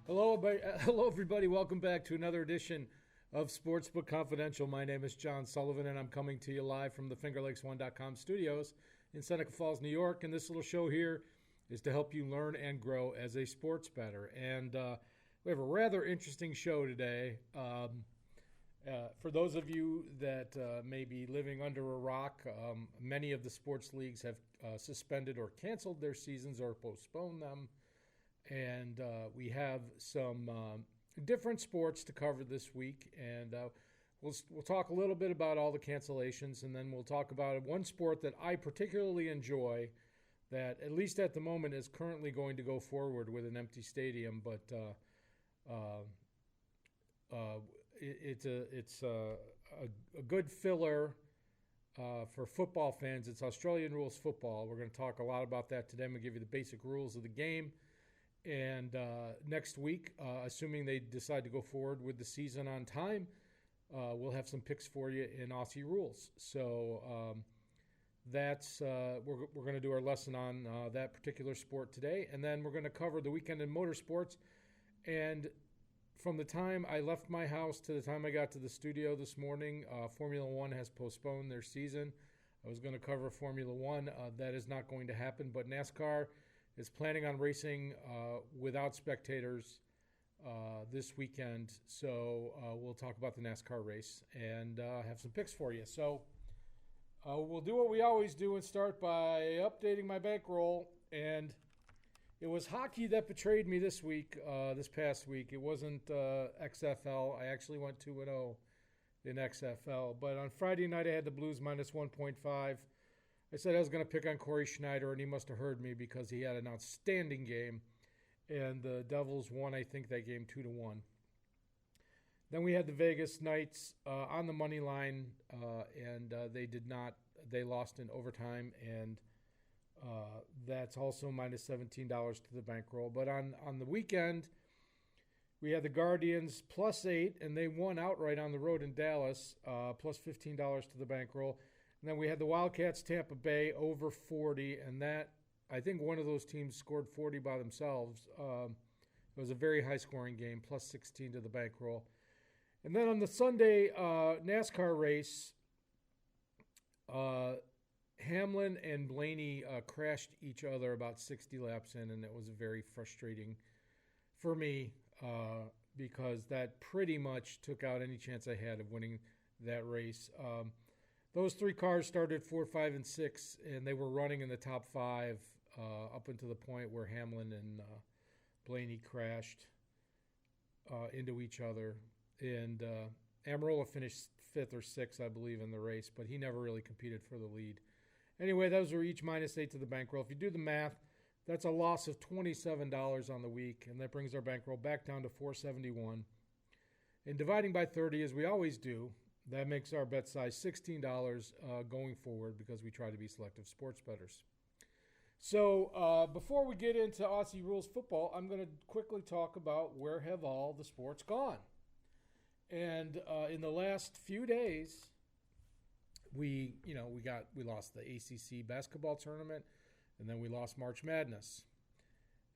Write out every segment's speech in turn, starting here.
Hello, everybody. Welcome back to another edition of Sportsbook Confidential. My name is John Sullivan, and I'm coming to you live from the FingerLakes1.com studios in Seneca Falls, New York. And this little show here is to help you learn and grow as a sports bettor. And we have a rather interesting show today. For those of you that may be living under a rock, many of the sports leagues have suspended or canceled their seasons or postponed them. And we have some different sports to cover this week. And we'll talk a little bit about all the cancellations, and then we'll talk about one sport that I particularly enjoy that, at least at the moment, is currently going to go forward with an empty stadium. But it's a good filler for football fans. It's Australian rules football. We're going to talk a lot about that today. I'm going to give you the basic rules of the game. And next week, assuming they decide to go forward with the season on time, we'll have some picks for you in Aussie rules. So that's we're going to do our lesson on that particular sport today. And then we're going to cover the weekend in motorsports. And from the time I left my house to the time I got to the studio this morning, Formula One has postponed their season. I was going to cover Formula One. That is not going to happen. But NASCAR is planning on racing without spectators this weekend. So we'll talk about the NASCAR race and have some picks for you. So we'll do what we always do and start by updating my bankroll. And it was hockey that betrayed me this week, this past week. It wasn't XFL. I actually went 2-0 in XFL. But on Friday night, I had the Blues minus 1.5. I said I was going to pick on Corey Schneider, and he must have heard me because he had an outstanding game. And the Devils won, I think, that game 2-1. Then we had the Vegas Knights on the money line, and they did not. They lost in overtime, and that's also minus $17 to the bankroll. But on the weekend, we had the Guardians plus 8, and they won outright on the road in Dallas, plus $15 to the bankroll. And then we had the Wildcats Tampa Bay over 40, and that, I think one of those teams scored 40 by themselves. It was a very high-scoring game, plus 16 to the bankroll. And then on the Sunday NASCAR race, Hamlin and Blaney crashed each other about 60 laps in, and it was very frustrating for me because that pretty much took out any chance I had of winning that race. Those three cars started 4, 5, and 6, and they were running in the top 5 up until the point where Hamlin and Blaney crashed into each other. And Amarola finished 5th or 6th, I believe, in the race, but he never really competed for the lead. Anyway, those were each minus 8 to the bankroll. If you do the math, that's a loss of $27 on the week, and that brings our bankroll back down to $471. And dividing by 30, as we always do, that makes our bet size $16 going forward because we try to be selective sports bettors. So before we get into Aussie rules football, I'm going to quickly talk about where have all the sports gone. And in the last few days, we lost the ACC basketball tournament, and then we lost March Madness.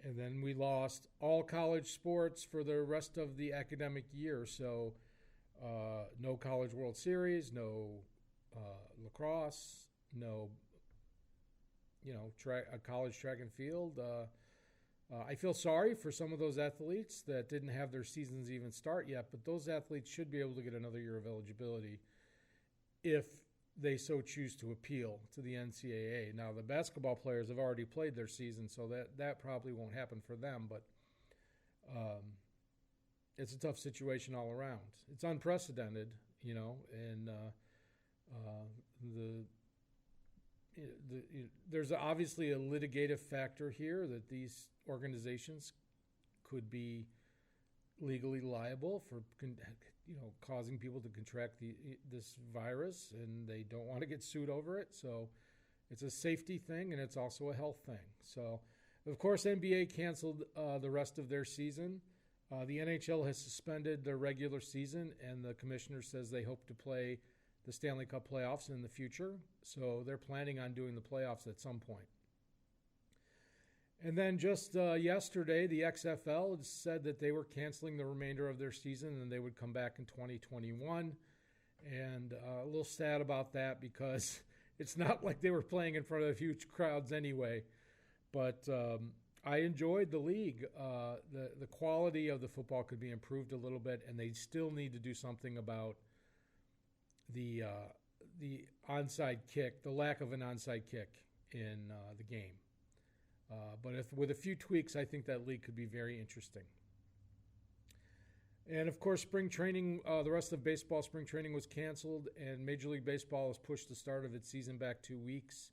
And then we lost all college sports for the rest of the academic year. So no College World Series, no lacrosse, no, college track and field. I feel sorry for some of those athletes that didn't have their seasons even start yet, but those athletes should be able to get another year of eligibility if they so choose to appeal to the NCAA. Now, the basketball players have already played their season, so that probably won't happen for them, but it's a tough situation all around. It's unprecedented, and there's obviously a litigative factor here that these organizations could be legally liable for, causing people to contract this virus, and they don't want to get sued over it. So it's a safety thing, and it's also a health thing. So, of course, NBA canceled the rest of their season. The NHL has suspended their regular season, and the commissioner says they hope to play the Stanley Cup playoffs in the future. So they're planning on doing the playoffs at some point. And then just yesterday, the XFL said that they were canceling the remainder of their season and they would come back in 2021. And a little sad about that because it's not like they were playing in front of huge crowds anyway. But I enjoyed the league. The quality of the football could be improved a little bit, and they still need to do something about the onside kick, the lack of an onside kick in the game. But with a few tweaks, I think that league could be very interesting. And, of course, spring training, the rest of baseball spring training was canceled, and Major League Baseball has pushed the start of its season back 2 weeks.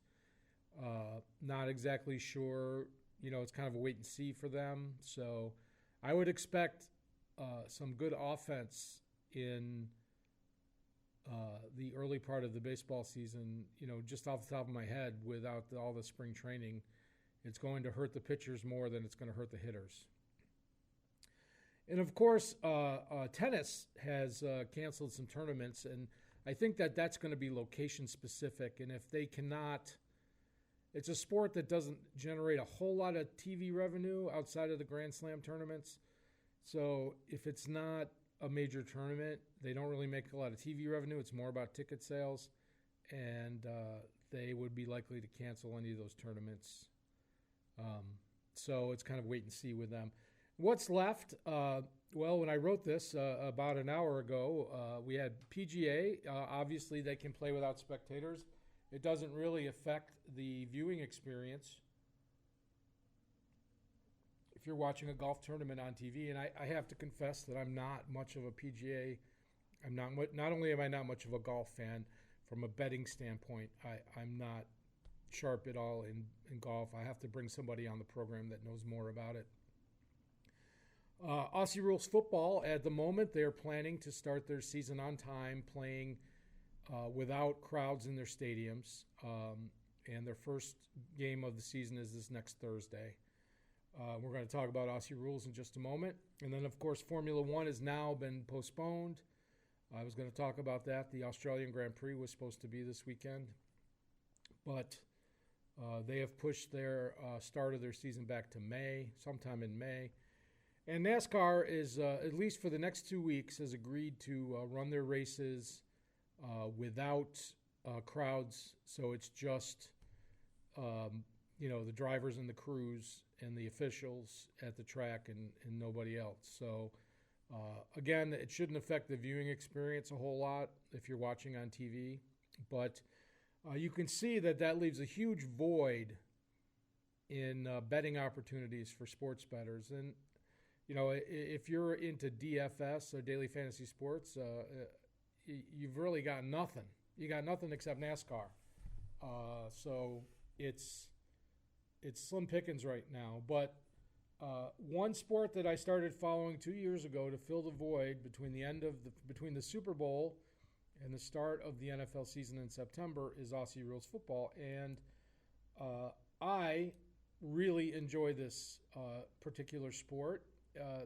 Not exactly sure. It's kind of a wait and see for them. So I would expect some good offense in the early part of the baseball season. Just off the top of my head, without all the spring training, it's going to hurt the pitchers more than it's going to hurt the hitters. And, of course, tennis has canceled some tournaments, and I think that that's going to be location-specific. And if they cannot – it's a sport that doesn't generate a whole lot of TV revenue outside of the Grand Slam tournaments. So if it's not a major tournament, they don't really make a lot of TV revenue. It's more about ticket sales, and they would be likely to cancel any of those tournaments. So it's kind of wait and see with them. What's left? Well, when I wrote this about an hour ago, we had PGA. Obviously, they can play without spectators. It doesn't really affect the viewing experience if you're watching a golf tournament on TV. And I have to confess that I'm not much of a PGA. Not only am I not much of a golf fan, from a betting standpoint, I'm not sharp at all in golf. I have to bring somebody on the program that knows more about it. Aussie Rules Football, at the moment, they're planning to start their season on time, playing without crowds in their stadiums. And their first game of the season is this next Thursday. We're going to talk about Aussie Rules in just a moment. And then, of course, Formula One has now been postponed. I was going to talk about that. The Australian Grand Prix was supposed to be this weekend. But they have pushed their start of their season back to May, sometime in May. And NASCAR is, at least for the next 2 weeks, has agreed to run their races without crowds. So it's just, the drivers and the crews and the officials at the track and nobody else. So, again, it shouldn't affect the viewing experience a whole lot if you're watching on TV. But you can see that leaves a huge void in betting opportunities for sports bettors. And if you're into DFS, or daily fantasy sports, you've really got nothing. You got nothing except NASCAR. So it's slim pickings right now. But one sport that I started following 2 years ago to fill the void between the Super Bowl and the start of the NFL season in September is Aussie Rules Football. And I really enjoy this particular sport.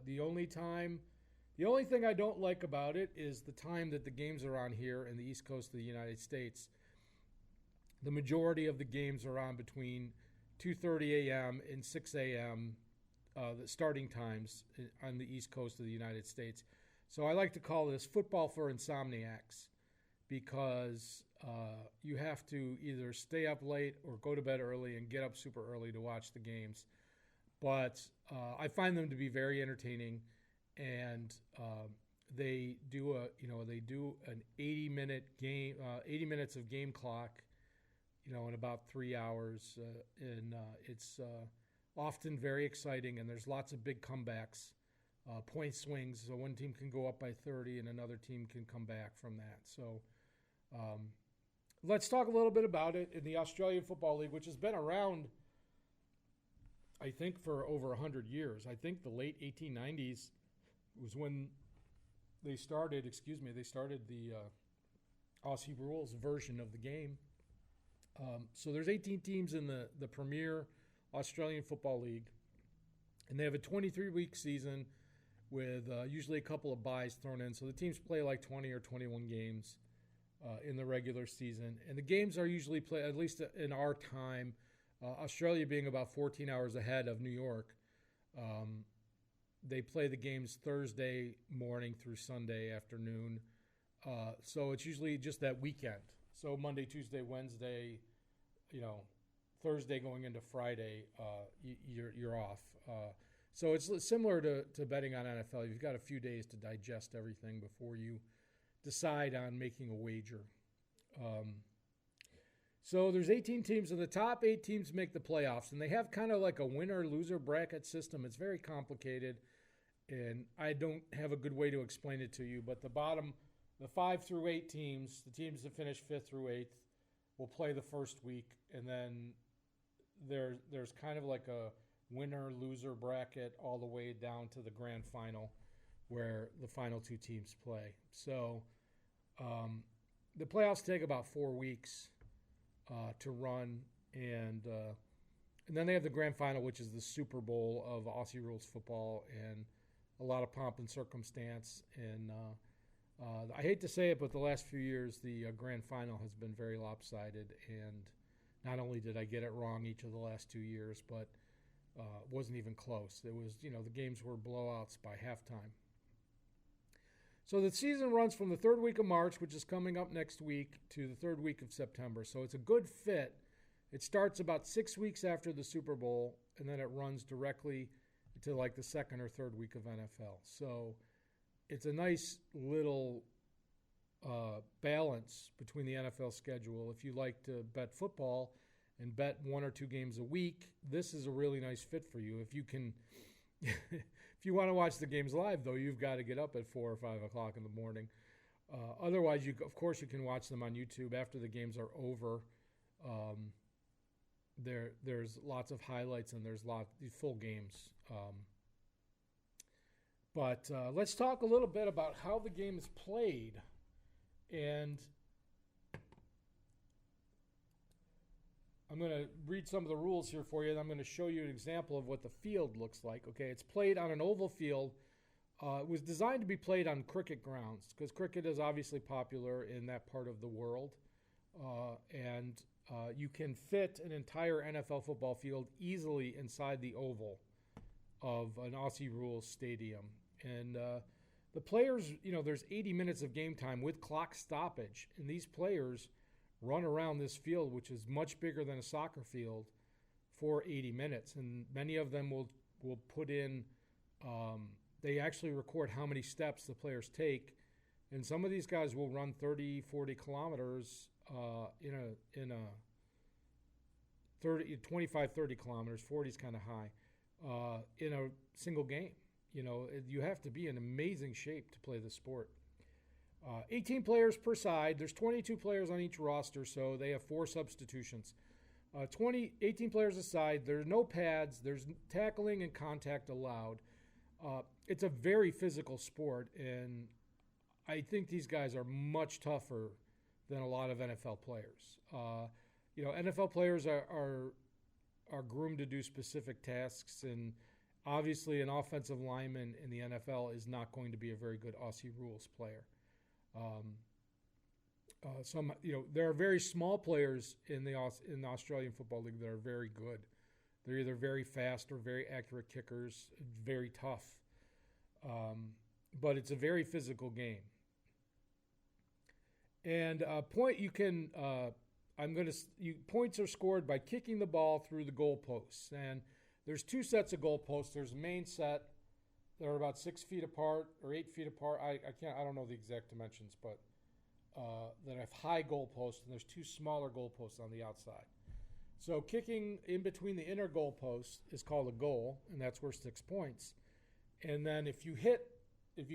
The only thing I don't like about it is the time that the games are on here in the East Coast of the United States. The majority of the games are on between 2:30 a.m. and 6 a.m., the starting times on the East Coast of the United States. So I like to call this football for Insomniacs, because you have to either stay up late or go to bed early and get up super early to watch the games. But I find them to be very entertaining, and they do an 80-minute game, 80 minutes of game clock, in about 3 hours, and it's often very exciting. And there's lots of big comebacks, point swings. So one team can go up by 30, and another team can come back from that. So let's talk a little bit about it in the Australian Football League, which has been around, I think, for over 100 years. I think the late 1890s was when they started the Aussie Rules version of the game. So there's 18 teams in the Premier Australian Football League, and they have a 23-week season with usually a couple of byes thrown in. So the teams play like 20 or 21 games in the regular season. And the games are usually played, at least in our time, Australia being about 14 hours ahead of New York, they play the games Thursday morning through Sunday afternoon. So it's usually just that weekend. So Monday, Tuesday, Wednesday, Thursday going into Friday, you're off. So it's similar to betting on NFL. You've got a few days to digest everything before you decide on making a wager. So there's 18 teams, and the top 8 teams make the playoffs, and they have kind of like a winner-loser bracket system. It's very complicated, and I don't have a good way to explain it to you, but the 5 through 8 teams, the teams that finish 5th through 8th, will play the first week, and then there's kind of like a winner-loser bracket all the way down to the grand final where the final 2 teams play. So the playoffs take about 4 weeks to run, and then they have the grand final, which is the Super Bowl of Aussie rules football, and a lot of pomp and circumstance. And I hate to say it, but the last few years, the grand final has been very lopsided, and not only did I get it wrong each of the last 2 years, but it wasn't even close. It was, the games were blowouts by halftime. So the season runs from the 3rd week of March, which is coming up next week, to the 3rd week of September. So it's a good fit. It starts about 6 weeks after the Super Bowl, and then it runs directly to like the 2nd or 3rd week of NFL. So it's a nice little balance between the NFL schedule. If you like to bet football and bet 1 or 2 games a week, this is a really nice fit for you. If you can... If you want to watch the games live, though, you've got to get up at 4 or 5 o'clock in the morning. Otherwise, of course, you can watch them on YouTube after the games are over. There's lots of highlights, and there's full games. But let's talk a little bit about how the game is played. And I'm going to read some of the rules here for you, and I'm going to show you an example of what the field looks like. Okay, it's played on an oval field. It was designed to be played on cricket grounds because cricket is obviously popular in that part of the world. And you can fit an entire NFL football field easily inside the oval of an Aussie rules stadium. And the players, there's 80 minutes of game time with clock stoppage, and these players run around this field, which is much bigger than a soccer field, for 80 minutes. And many of them will put in, they actually record how many steps the players take. And some of these guys will run 30, 40 kilometers in a 25, 30 kilometers, 40 is kind of high, in a single game. You have to be in amazing shape to play the sport. 18 players per side. There's 22 players on each roster, so they have 4 substitutions. 18 players a side. There are no pads. There's tackling and contact allowed. It's a very physical sport, and I think these guys are much tougher than a lot of NFL players. NFL players are groomed to do specific tasks, and obviously an offensive lineman in the NFL is not going to be a very good Aussie rules player. There are very small players in the Australian Football League that are very good. They're either very fast or very accurate kickers, very tough. But it's a very physical game. And points are scored by kicking the ball through the goalposts. And there's 2 sets of goalposts. There's a main set. They're about 6 feet apart or 8 feet apart. I don't know the exact dimensions, but that have high goalposts, and there's 2 smaller goalposts on the outside. So kicking in between the inner goalposts is called a goal, and that's worth 6 points. And then if you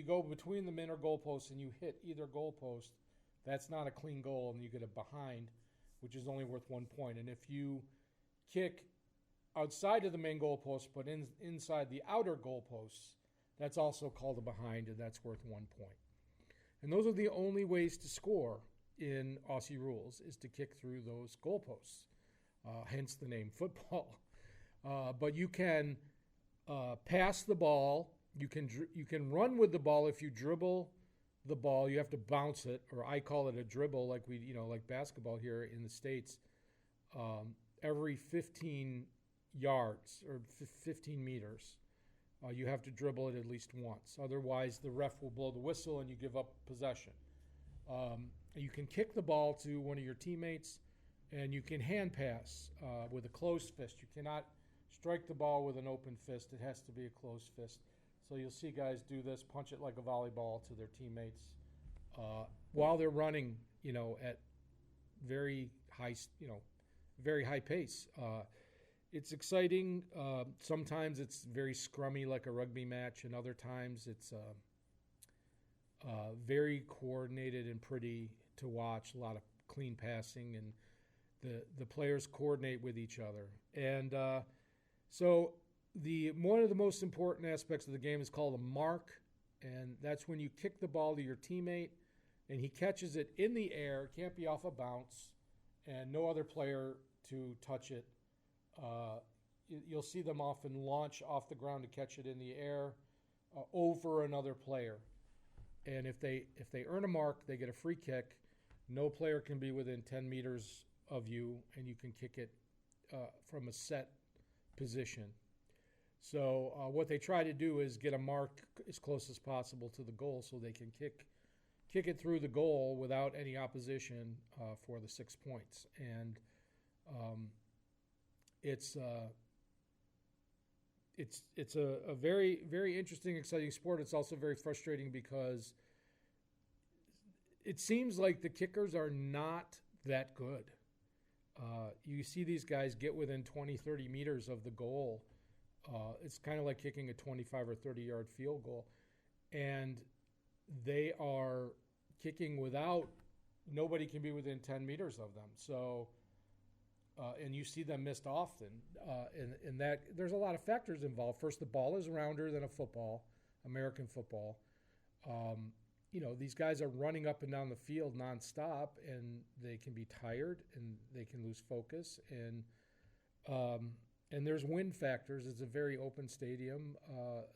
go between the inner goalposts and you hit either goalpost, that's not a clean goal, and you get a behind, which is only worth 1 point. And if you kick outside of the main goalpost but inside the outer goalposts, that's also called a behind, and that's worth 1 point. And those are the only ways to score in Aussie rules, is to kick through those goalposts, hence the name football. But you can pass the ball. You can run with the ball. If you dribble the ball, you have to bounce it, or I call it a dribble, like basketball here in the States. every 15 yards or 15 meters. You have to dribble it at least once. Otherwise, the ref will blow the whistle and you give up possession. You can kick the ball to one of your teammates, and you can hand pass with a closed fist. You cannot strike the ball with an open fist. It has to be a closed fist. So you'll see guys do this, punch it like a volleyball to their teammates while they're running, at very high pace. It's exciting. Sometimes it's very scrummy like a rugby match, and other times it's very coordinated and pretty to watch. A lot of clean passing, and the players coordinate with each other. And so one of the most important aspects of the game is called a mark, and that's when you kick the ball to your teammate, and he catches it in the air. It can't be off a bounce, and no other player to touch it. You'll see them often launch off the ground to catch it in the air over another player. And if they earn a mark, they get a free kick. No player can be within 10 meters of you, and you can kick it from a set position. So what they try to do is get a mark as close as possible to the goal so they can kick it through the goal without any opposition for the 6 points. And it's a very, very interesting, exciting sport. It's also very frustrating because it seems like the kickers are not that good. You see these guys get within 20, 30 meters of the goal. It's kind of like kicking a 25 or 30-yard field goal. And they are kicking nobody can be within 10 meters of them. So, and you see them missed often. And that there's a lot of factors involved. First, the ball is rounder than a football, American football. These guys are running up and down the field nonstop, and they can be tired and they can lose focus. And there's wind factors. It's a very open stadium.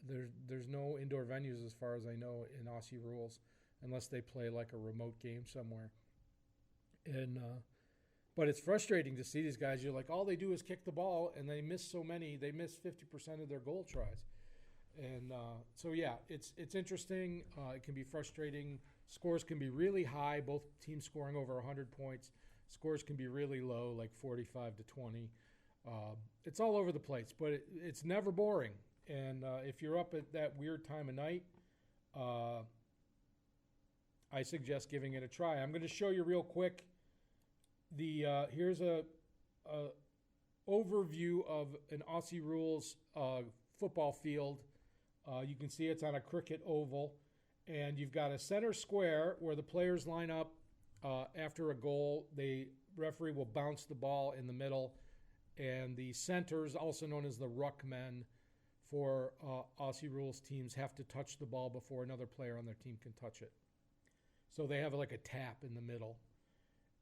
There's no indoor venues as far as I know in Aussie rules, unless they play like a remote game somewhere. And but it's frustrating to see these guys. You're like, all they do is kick the ball, and they miss so many. They miss 50% of their goal tries. And so, yeah, it's interesting. It can be frustrating. Scores can be really high, both teams scoring over 100 points. Scores can be really low, like 45 to 20. It's all over the place, but it's never boring. And if you're up at that weird time of night, I suggest giving it a try. I'm going to show you real quick. Here's a overview of an Aussie rules football field. You can see it's on a cricket oval, and you've got a center square where the players line up after a goal. The referee will bounce the ball in the middle, and the centers, also known as the ruckmen for Aussie rules teams, have to touch the ball before another player on their team can touch it. So they have like a tap in the middle.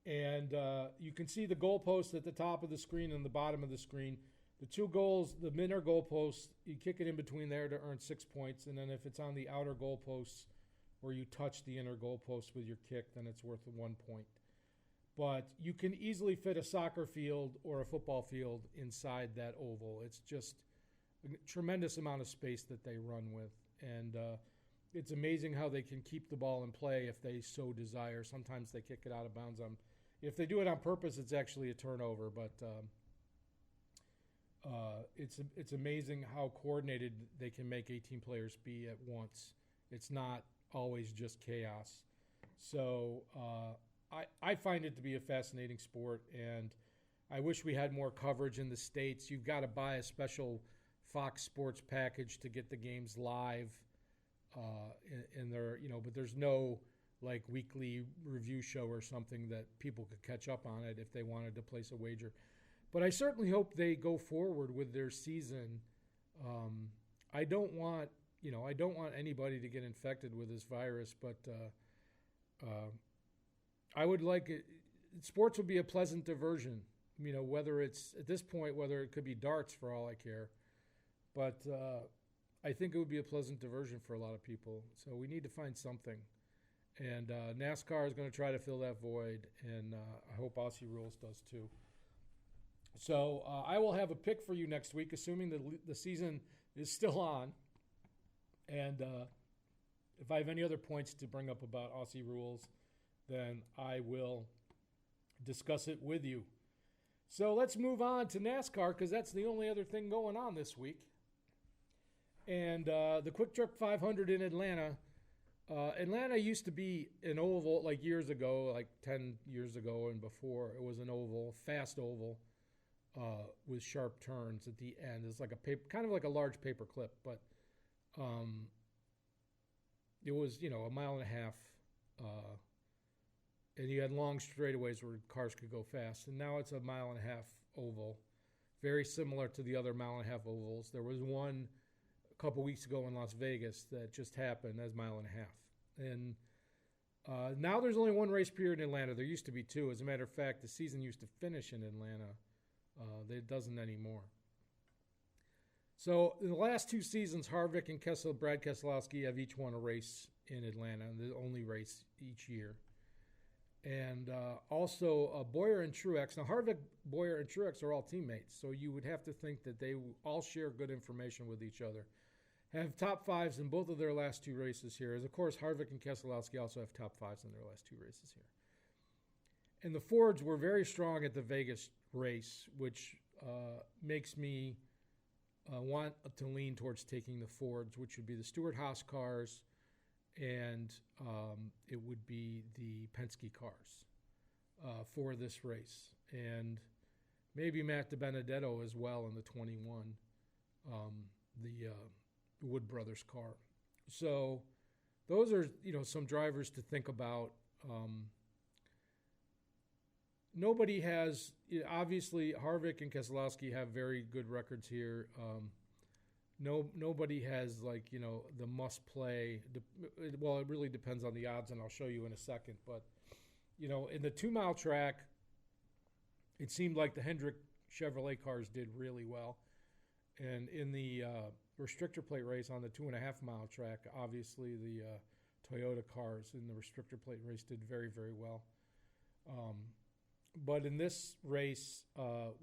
And you can see the goalposts at the top of the screen and the bottom of the screen. The two goals, the inner goalposts, you kick it in between there to earn 6 points. And then if it's on the outer goalposts where you touch the inner goalpost with your kick, then it's worth 1 point. But you can easily fit a soccer field or a football field inside that oval. It's just a tremendous amount of space that they run with. And it's amazing how they can keep the ball in play if they so desire. Sometimes they kick it out of bounds. If they do it on purpose, it's actually a turnover. But it's amazing how coordinated they can make 18 players be at once. It's not always just chaos. So I find it to be a fascinating sport, and I wish we had more coverage in the States. You've got to buy a special Fox Sports package to get the games live in their, but there's no like weekly review show or something that people could catch up on it if they wanted to place a wager. But I certainly hope they go forward with their season. I don't want anybody to get infected with this virus, but I would like it. Sports would be a pleasant diversion. Whether it's at this point, whether it could be darts for all I care, but I think it would be a pleasant diversion for a lot of people. So we need to find something, and NASCAR is going to try to fill that void, and I hope Aussie Rules does too. So I will have a pick for you next week, assuming the season is still on. And if I have any other points to bring up about Aussie rules, then I will discuss it with you. So let's move on to NASCAR because that's the only other thing going on this week. And the Quick Trip 500 in Atlanta. Atlanta used to be an oval like years ago, like 10 years ago and before. It was an oval, fast oval with sharp turns at the end. It's like a paper, kind of like a large paper clip, but it was, a mile and a half. And you had long straightaways where cars could go fast. And now it's a mile and a half oval, very similar to the other mile and a half ovals. There was one a couple weeks ago in Las Vegas that just happened. That's a mile and a half. And now there's only one race period in Atlanta. There used to be two. As a matter of fact, the season used to finish in Atlanta. It doesn't anymore. So in the last two seasons, Harvick and Brad Keselowski have each won a race in Atlanta, the only race each year. And also Boyer and Truex. Now, Harvick, Boyer, and Truex are all teammates, so you would have to think that they all share good information with each other. Have top fives in both of their last two races here. As of course, Harvick and Keselowski also have top fives in their last two races here. And the Fords were very strong at the Vegas race, which makes me want to lean towards taking the Fords, which would be the Stewart-Haas cars, and it would be the Penske cars for this race. And maybe Matt DiBenedetto as well in the 21, the Wood Brothers car. So those are, some drivers to think about. Nobody has, obviously, Harvick and Keselowski have very good records here. Nobody has, the must-play. Well, it really depends on the odds, and I'll show you in a second. But, in the 2-mile track, it seemed like the Hendrick Chevrolet cars did really well. And in the restrictor plate race on the 2.5-mile track, obviously the Toyota cars in the restrictor plate race did very, very well. But in this race,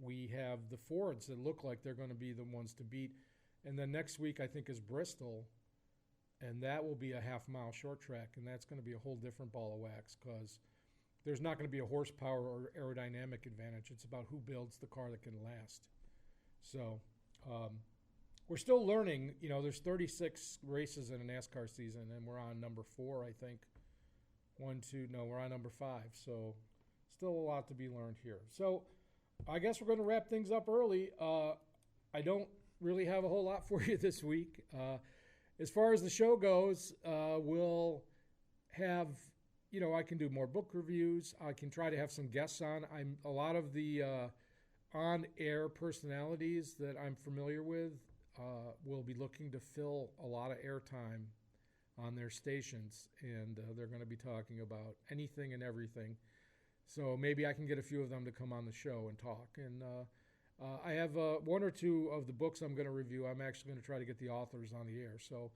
we have the Fords that look like they're going to be the ones to beat. And then next week, I think, is Bristol, and that will be a half-mile short track, and that's going to be a whole different ball of wax because there's not going to be a horsepower or aerodynamic advantage. It's about who builds the car that can last. So we're still learning. There's 36 races in a NASCAR season, and we're on number 4, I think. We're on number 5. So still a lot to be learned here. So I guess we're going to wrap things up early. I don't really have a whole lot for you this week. As far as the show goes, we'll have, I can do more book reviews. I can try to have some guests on. A lot of the on-air personalities that I'm familiar with will be looking to fill a lot of airtime on their stations, and they're going to be talking about anything and everything. So maybe I can get a few of them to come on the show and talk. And I have one or two of the books I'm going to review. I'm actually going to try to get the authors on the air. So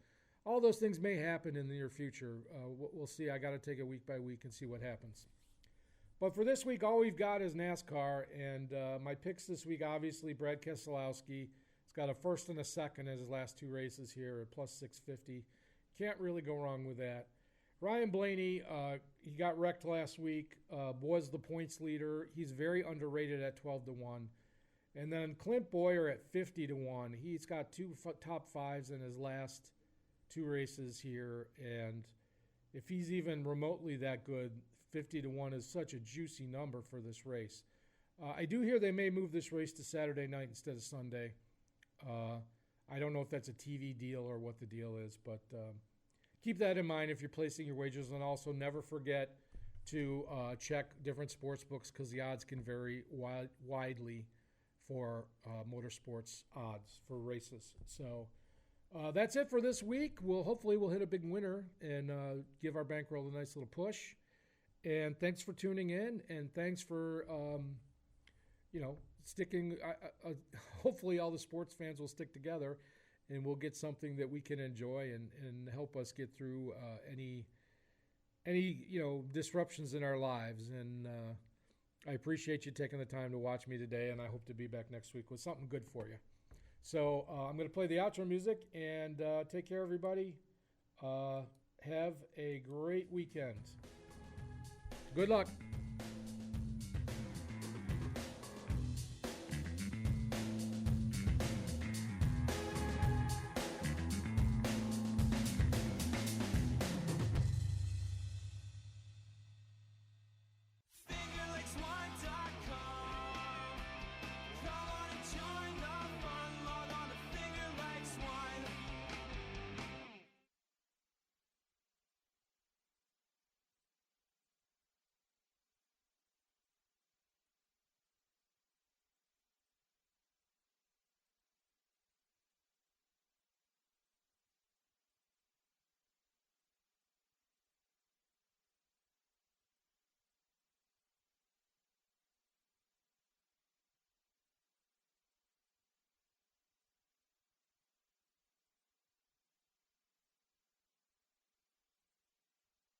all those things may happen in the near future. We'll see. I got to take it week by week and see what happens. But for this week, all we've got is NASCAR. And my picks this week, obviously, Brad Keselowski. He's got a first and a second as his last two races here at plus 650. Can't really go wrong with that. Ryan Blaney, he got wrecked last week, was the points leader. He's very underrated at 12-1. And then Clint Boyer at 50-1. He's got two top fives in his last two races here. And if he's even remotely that good, 50-1 is such a juicy number for this race. I do hear they may move this race to Saturday night instead of Sunday. I don't know if that's a TV deal or what the deal is, but keep that in mind if you're placing your wagers. And also never forget to check different sports books because the odds can vary widely for motorsports odds for races. So that's it for this week. Hopefully we'll hit a big winner and give our bankroll a nice little push. And thanks for tuning in, and thanks for sticking. Hopefully all the sports fans will stick together, and we'll get something that we can enjoy and help us get through any disruptions in our lives. And I appreciate you taking the time to watch me today, and I hope to be back next week with something good for you. So I'm going to play the outro music, and take care, everybody. Have a great weekend. Good luck.